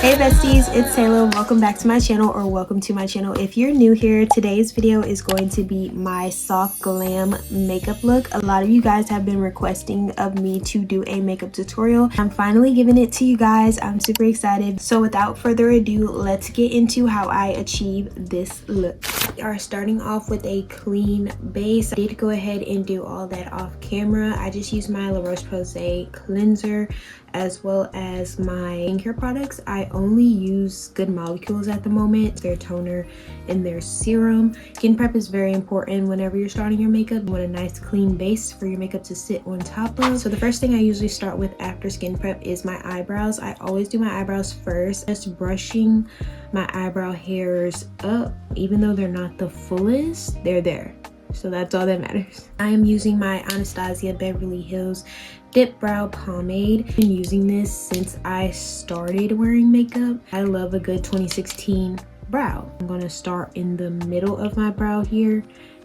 Hey besties, it's Taelah. Welcome back to my channel, or welcome to my channel if you're new here. Today's video is going to be my soft glam makeup look. A lot of you guys have been requesting of me to do a makeup tutorial. I'm finally giving it to you guys. I'm super excited. So without further ado, let's get into how I achieve this look. We are starting off with a clean base. I did go ahead and do all that off camera. I just used my La Roche-Posay cleanser as well as my skincare products. I only use Good Molecules at the moment, their toner and their serum. Skin prep is very important whenever you're starting your makeup. You want a nice clean base for your makeup to sit on top of. So the first thing I usually start with after skin prep is my eyebrows. I always do my eyebrows first, just brushing my eyebrow hairs up. Even though they're not the fullest, they're there. So that's all that matters. I am using my Anastasia Beverly Hills Dip Brow Pomade. I've been using this since I started wearing makeup. I love a good 2016 brow. I'm going to start in the middle of my brow here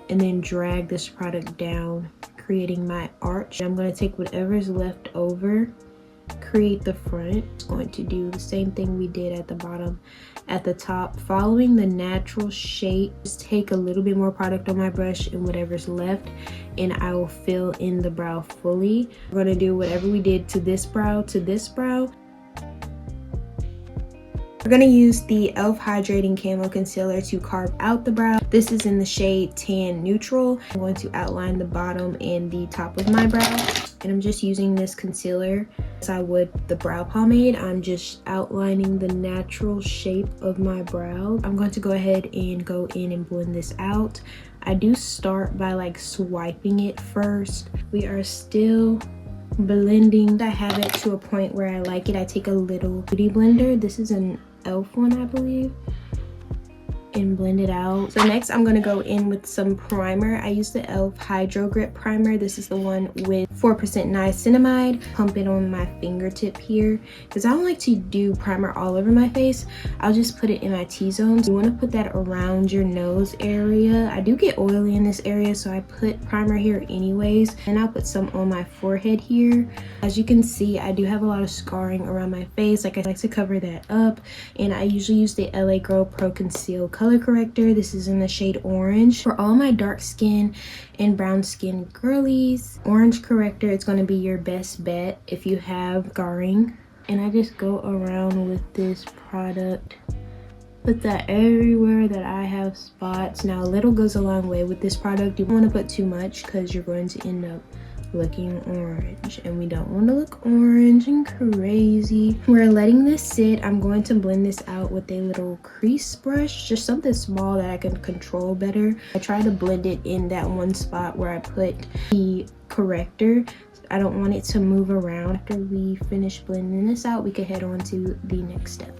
and then drag this product down, creating my arch. I'm going to take whatever is left over, create the front. It's going to do the same thing we did at the bottom, at the top, following the natural shape. Just take a little bit more product on my brush and whatever's left, and I will fill in the brow fully. We're going to do whatever we did to this brow to this brow. We're going to use the e.l.f. Hydrating Camo Concealer to carve out the brow. This is in the shade Tan Neutral. I'm going to outline the bottom and the top of my brow. And I'm just using this concealer as I would the brow pomade. I'm just outlining the natural shape of my brow. I'm going to go ahead and go in and blend this out. I do start by like swiping it first. We are still blending. I have it to a point where I like it. I take a little beauty blender. This is an e.l.f. one, I believe, and blend it out. So next I'm going to go in with some primer. I use the e.l.f. Hydro Grip Primer. This is the one with 4% niacinamide. Pump it on my fingertip here because I don't like to do primer all over my face. I'll just put it in my T-zones. You want to put that around your nose area. I do get oily in this area, so I put primer here anyways, and I'll put some on my forehead here. As you can see, I do have a lot of scarring around my face. Like, I like to cover that up, and I usually use the LA Girl Pro Conceal Color Corrector. This is in the shade Orange. For all my dark skin and brown skin girlies, Orange Corrector, it's going to be your best bet if you have scarring. And I just go around with this product, put that everywhere that I have spots. Now a little goes a long way with this product. You don't want to put too much because you're going to end up looking orange, and we don't want to look orange and crazy. We're letting this sit. I'm going to blend this out with a little crease brush, just something small that I can control better. I try to blend it in that one spot where I put the corrector. I don't want it to move around. After we finish blending this out, we can head on to the next step.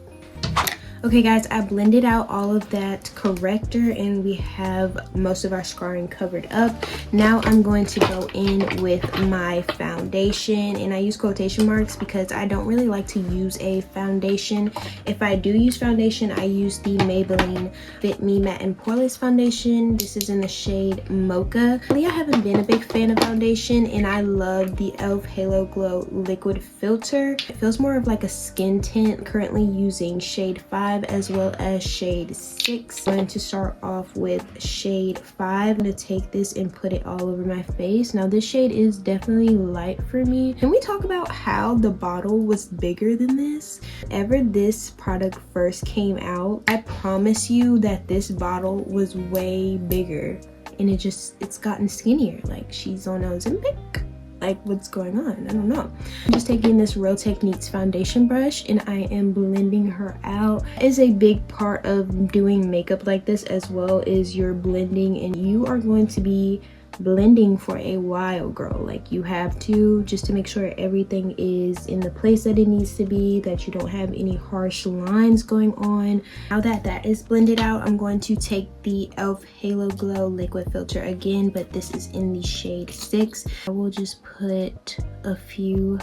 Okay guys, I blended out all of that corrector and we have most of our scarring covered up. Now I'm going to go in with my foundation, and I use quotation marks because I don't really like to use a foundation. If I do use foundation, I use the Maybelline Fit Me Matte and Poreless foundation. This is in the shade Mocha. Lately, I haven't been a big fan of foundation, and I love the e.l.f. Halo Glow Liquid Filter. It feels more of like a skin tint. Currently using shade 5 as well as shade 6. I'm going to start off with shade 5. I'm going to take this and put it all over my face. Now this shade is definitely light for me. Can we talk about how the bottle was bigger than this? Ever this product first came out, I promise you that this bottle was way bigger, and it's gotten skinnier. Like, she's on Ozempic. Like, what's going on? I don't know. I'm just taking this Real Techniques foundation brush and I am blending her out. It is a big part of doing makeup like this, as well as your blending, and you are going to be blending for a while, girl. Like, you have to, just to make sure everything is in the place that it needs to be, that you don't have any harsh lines going on. Now that that is blended out, I'm going to take the e.l.f. Halo Glow Liquid Filter again, but this is in the shade 6. I will just put a few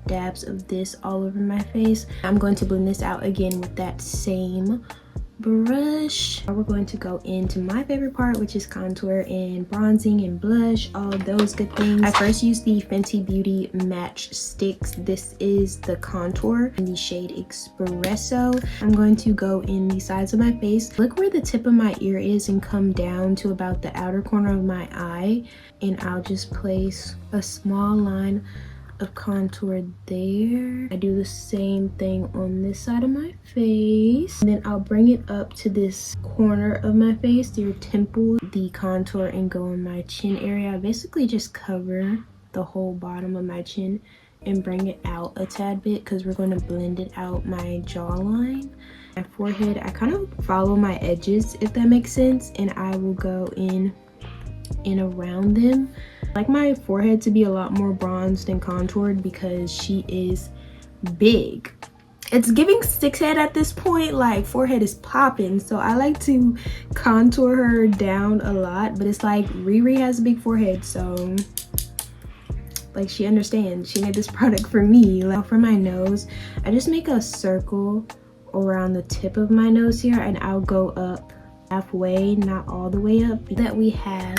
dabs of this all over my face. I'm going to blend this out again with that same brush. Now we're going to go into my favorite part, which is contour and bronzing and blush, all of those good things. I first used the Fenty Beauty Match Sticks. This is the contour in the shade Espresso. I'm going to go in the sides of my face. Look where the tip of my ear is and come down to about the outer corner of my eye. And I'll just place a small line of contour there. I do the same thing on this side of my face, and then I'll bring it up to this corner of my face, your temple, the contour, and go in my chin area. I basically just cover the whole bottom of my chin and bring it out a tad bit because we're going to blend it out my jawline. My forehead, I kind of follow my edges, if that makes sense, and I will go in and around them. I like my forehead to be a lot more bronzed and contoured because she is big. It's giving six head at this point, like forehead is popping, so I like to contour her down a lot. But it's like Riri has a big forehead, so like she understands. She made this product for me. Like for my nose, I just make a circle around the tip of my nose here, and I'll go up halfway, not all the way up. That we have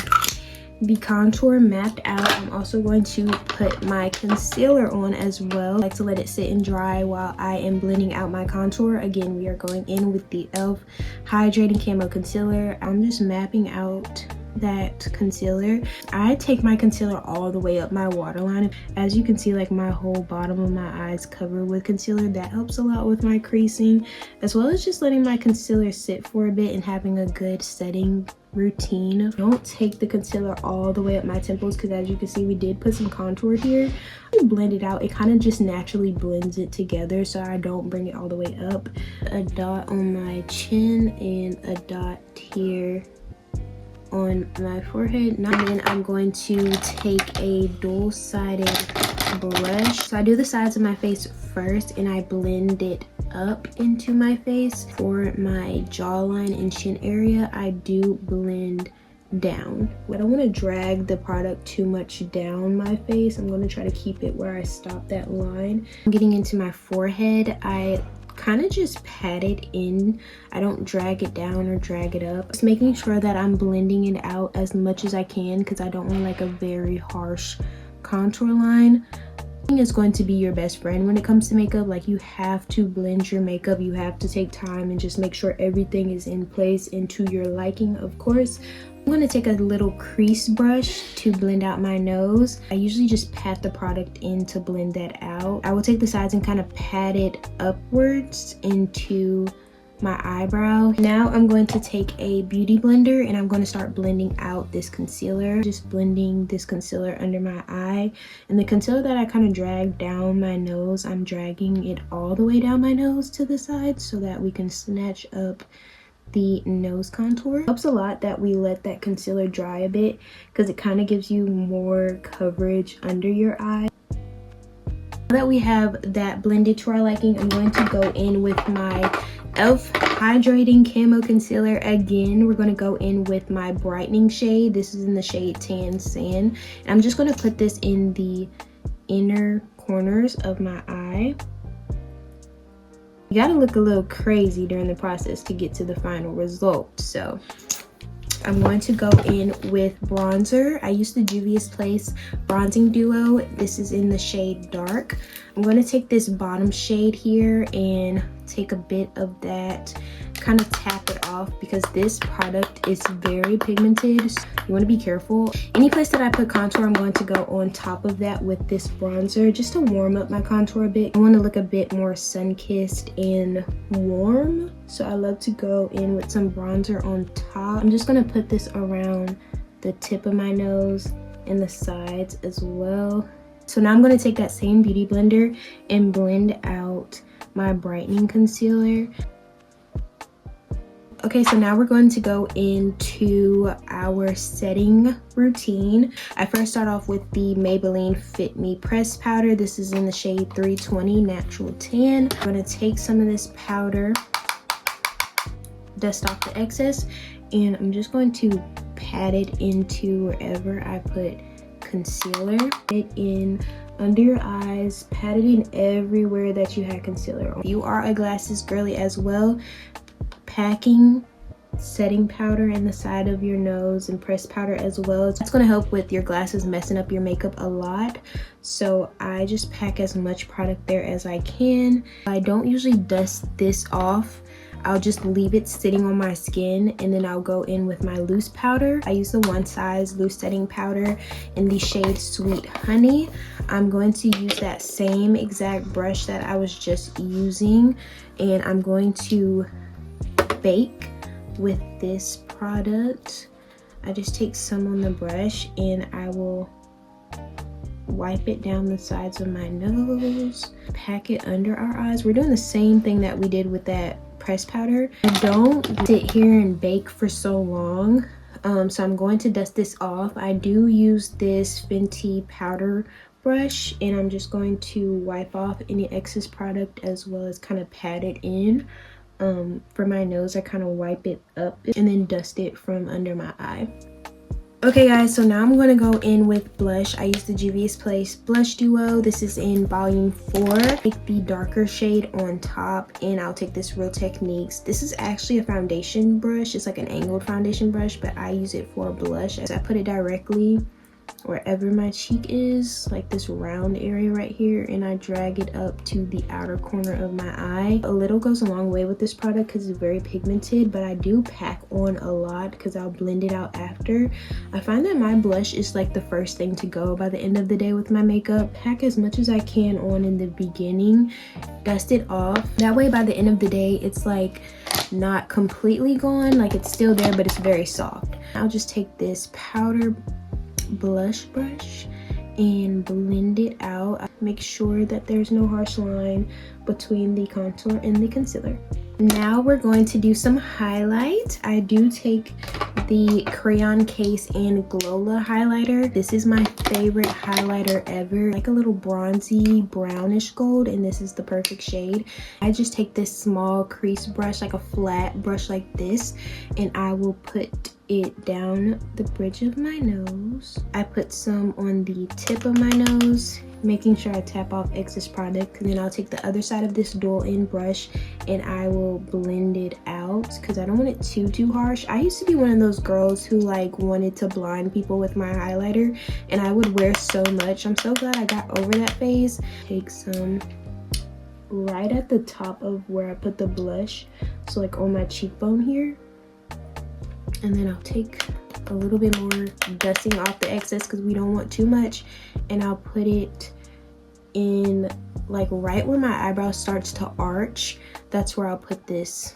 the contour mapped out, I'm also going to put my concealer on as well. I like to let it sit and dry while I am blending out my contour. Again, we are going in with the e.l.f. Hydrating Camo Concealer. I'm just mapping out that concealer. I take my concealer all the way up my waterline. As you can see, like my whole bottom of my eyes covered with concealer. That helps a lot with my creasing, as well as just letting my concealer sit for a bit and having a good setting routine. Don't take the concealer all the way up my temples because as you can see, we did put some contour here. You blend it out, it kind of just naturally blends it together, so I don't bring it all the way up. A dot on my chin and a dot here on my forehead. Now then I'm going to take a dual-sided brush. So I do the sides of my face first and I blend it up into my face. For my jawline and chin area, I do blend down. I don't want to drag the product too much down my face. I'm going to try to keep it where I stop that line. Getting into my forehead, I kind of just pat it in. I don't drag it down or drag it up. Just making sure that I'm blending it out as much as I can because I don't want like a very harsh contour line. Is going to be your best friend when it comes to makeup. Like you have to blend your makeup, you have to take time and just make sure everything is in place and to your liking, of course. I'm going to take a little crease brush to blend out my nose. I usually just pat the product in to blend that out. I will take the sides and kind of pat it upwards into my eyebrow. Now I'm going to take a beauty blender and I'm going to start blending out this concealer. Just blending this concealer under my eye. And the concealer that I kind of dragged down my nose, I'm dragging it all the way down my nose to the side so that we can snatch up the nose contour. It helps a lot that we let that concealer dry a bit because it kind of gives you more coverage under your eye. Now that we have that blended to our liking, I'm going to go in with my e.l.f. Hydrating Camo Concealer. Again, we're going to go in with my brightening shade. This is in the shade Tan Sand. And I'm just going to put this in the inner corners of my eye. You gotta look a little crazy during the process to get to the final result. So I'm going to go in with bronzer. I use the Juvia's Place Bronzing Duo. This is in the shade Dark. I'm going to take this bottom shade here and take a bit of that, kind of tap it off because this product is very pigmented. So you want to be careful. Any place that I put contour, I'm going to go on top of that with this bronzer just to warm up my contour a bit. I want to look a bit more sun-kissed and warm, so I love to go in with some bronzer on top. I'm just going to put this around the tip of my nose and the sides as well. So now I'm going to take that same beauty blender and blend out my brightening concealer. Okay, so now we're going to go into our setting routine. I first start off with the Maybelline Fit Me Press Powder. This is in the shade 320 Natural Tan. I'm going to take some of this powder, dust off the excess, and I'm just going to pat it into wherever I put concealer. It in under your eyes, pat it in everywhere that you had concealer on. If you are a glasses girly as well, packing setting powder in the side of your nose and pressed powder as well. It's going to help with your glasses messing up your makeup a lot. So I just pack as much product there as I can. I don't usually dust this off. I'll just leave it sitting on my skin, and then I'll go in with my loose powder. I use the One Size loose setting powder in the shade Sweet Honey. I'm going to use that same exact brush that I was just using, and I'm going to bake with this product. I just take some on the brush and I will wipe it down the sides of my nose, pack it under our eyes. We're doing the same thing that we did with that pressed powder. I don't sit here and bake for so long, so I'm going to dust this off. I do use this Fenty powder brush, and I'm just going to wipe off any excess product as well as kind of pat it in. For my nose, I kind of wipe it up and then dust it from under my eye. Okay guys, so now I'm going to go in with blush. I use the Juvia's Place Blush Duo. This is in volume 4. Take the darker shade on top, and I'll take this Real Techniques. This is actually a foundation brush. It's like an angled foundation brush, but I use it for blush. As I put it directly wherever my cheek is, like this round area right here, and I drag it up to the outer corner of my eye. A little goes a long way with this product because it's very pigmented, but I do pack on a lot because I'll blend it out after. I find that my blush is like the first thing to go by the end of the day with my makeup. Pack as much as I can on in the beginning, dust it off. That way by the end of the day, it's like not completely gone, like it's still there, but it's very soft. I'll just take this powder blush brush and blend it out. Make sure that there's no harsh line between the contour and the concealer. Now we're going to do some highlight. I do take the Crayon Case and Glola highlighter. This is my favorite highlighter ever. Like a little bronzy brownish gold, and this is the perfect shade. I just take this small crease brush, like a flat brush like this, and I will put it down the bridge of my nose. I put some on the tip of my nose, making sure I tap off excess product, and then I'll take the other side of this dual end brush and I will blend it out because I don't want it too harsh. I used to be one of those girls who like wanted to blind people with my highlighter, and I would wear so much. I'm so glad I got over that phase. Take some right at the top of where I put the blush, so like on my cheekbone here, and then I'll take a little bit more, dusting off the excess because we don't want too much, and I'll put it in like right where my eyebrow starts to arch. That's where I'll put this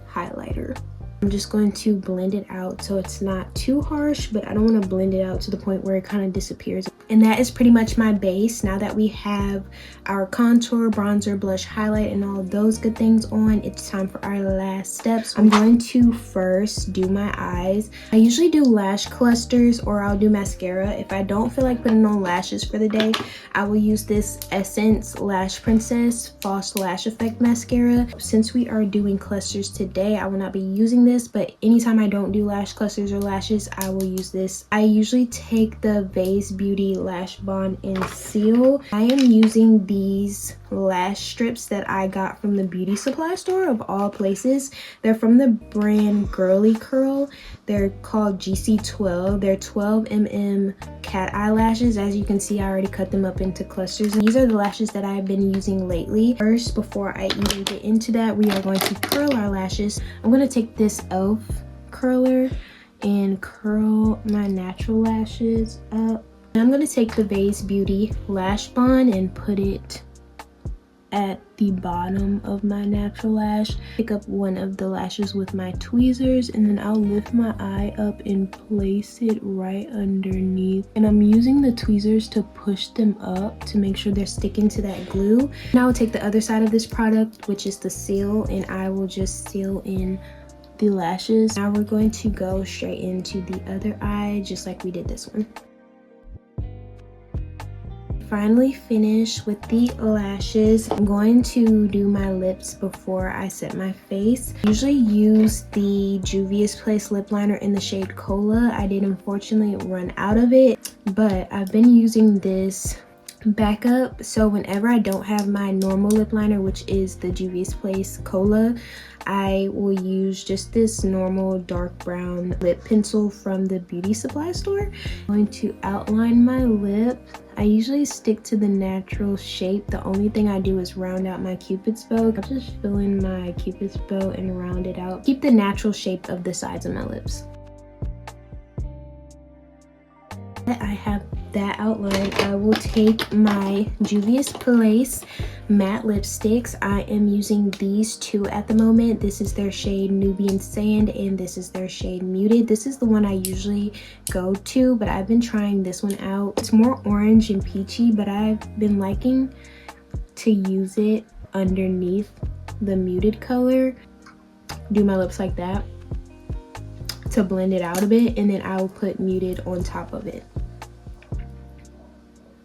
highlighter. I'm just going to blend it out so it's not too harsh, but I don't want to blend it out to the point where it kind of disappears. And that is pretty much my base. Now that we have our contour, bronzer, blush, highlight, and all of those good things on, it's time for our last steps. I'm going to first do my eyes. I usually do lash clusters or I'll do mascara. If I don't feel like putting on lashes for the day, I will use this Essence Lash Princess False Lash Effect mascara. Since we are doing clusters today, I will not be using this, but anytime I don't do lash clusters or lashes, I will use this. I usually take the Vase Beauty Lash Bond and Seal. I am using these lash strips that I got from the beauty supply store of all places. They're from the brand Girly Curl. They're called GC12. They're 12mm cat eyelashes. As you can see, I already cut them up into clusters. These are the lashes that I've been using lately. First, before I even get into that, we are going to curl our lashes. I'm going to take this e.l.f. curler and curl my natural lashes up. I'm going to take the Vase Beauty Lash Bond and put it at the bottom of my natural lash. Pick up one of the lashes with my tweezers, and then I'll lift my eye up and place it right underneath. And I'm using the tweezers to push them up to make sure they're sticking to that glue. Now I'll take the other side of this product, which is the seal, and I will just seal in the lashes. Now we're going to go straight into the other eye, just like we did this one. Finally finished with the lashes. I'm going to do my lips before I set my face. I usually use the Juvia's Place lip liner in the shade Cola. I did unfortunately run out of it, but I've been using this backup, so whenever I don't have my normal lip liner, which is the Juvia's Place Cola, I will use just this normal dark brown lip pencil from the beauty supply store. I'm going to outline my lip. I usually stick to the natural shape. The only thing I do is round out my cupid's bow. I'm just fill in my cupid's bow and round it out. Keep the natural shape of the sides of my lips. I have that outline. I will take my Juvia's Place matte lipsticks. I am using these two at the moment. This is their shade Nubian Sand and this is their shade Muted. This is the one I usually go to, but I've been trying this one out. It's more orange and peachy, but I've been liking to use it underneath the muted color. Do my lips like that to blend it out a bit, and then I will put Muted on top of it.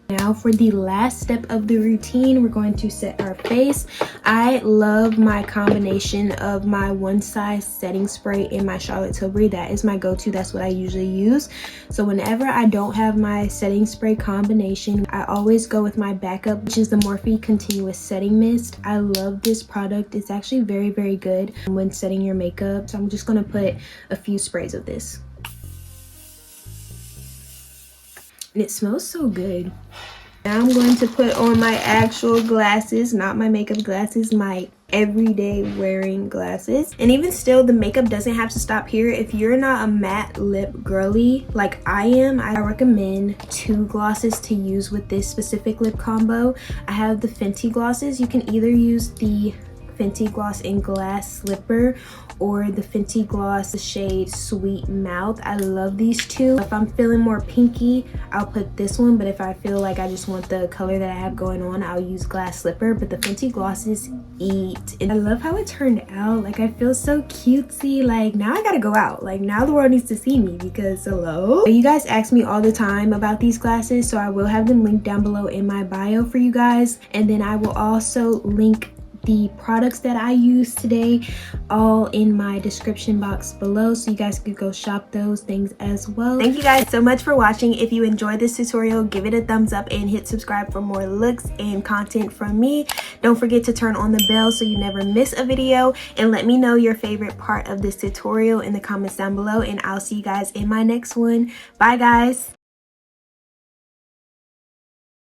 Now for the last step of the routine, we're going to set our face. I love my combination of my One Size setting spray and my Charlotte Tilbury. That is my go-to. That's what I usually use. So whenever I don't have my setting spray combination, I always go with my backup, which is the Morphe Continuous Setting Mist. I love this product. It's actually very, very good when setting your makeup. So I'm just going to put a few sprays of this. And it smells so good. Now I'm going to put on my actual glasses, not my makeup glasses, my everyday wearing glasses. And even still, the makeup doesn't have to stop here. If you're not a matte lip girly like I am, I recommend two glosses to use with this specific lip combo. I have the Fenty glosses. You can either use the Fenty gloss in Glass Slipper or the Fenty gloss shade Sweet Mouth. I love these two. If I'm feeling more pinky, I'll put this one, but if I feel like I just want the color that I have going on, I'll use Glass Slipper. But the Fenty glosses eat. And I love how it turned out. Like, I feel so cutesy. Like, now I gotta go out. Like, now the world needs to see me because hello. You guys ask me all the time about these glasses, so I will have them linked down below in my bio for you guys. And then I will also link the products that I used today all in my description box below, so you guys could go shop those things as well. Thank you guys so much for watching. If you enjoyed this tutorial, give it a thumbs up and hit subscribe for more looks and content from me. Don't forget to turn on the bell so you never miss a video, and let me know your favorite part of this tutorial in the comments down below, and I'll see you guys in my next one. Bye guys.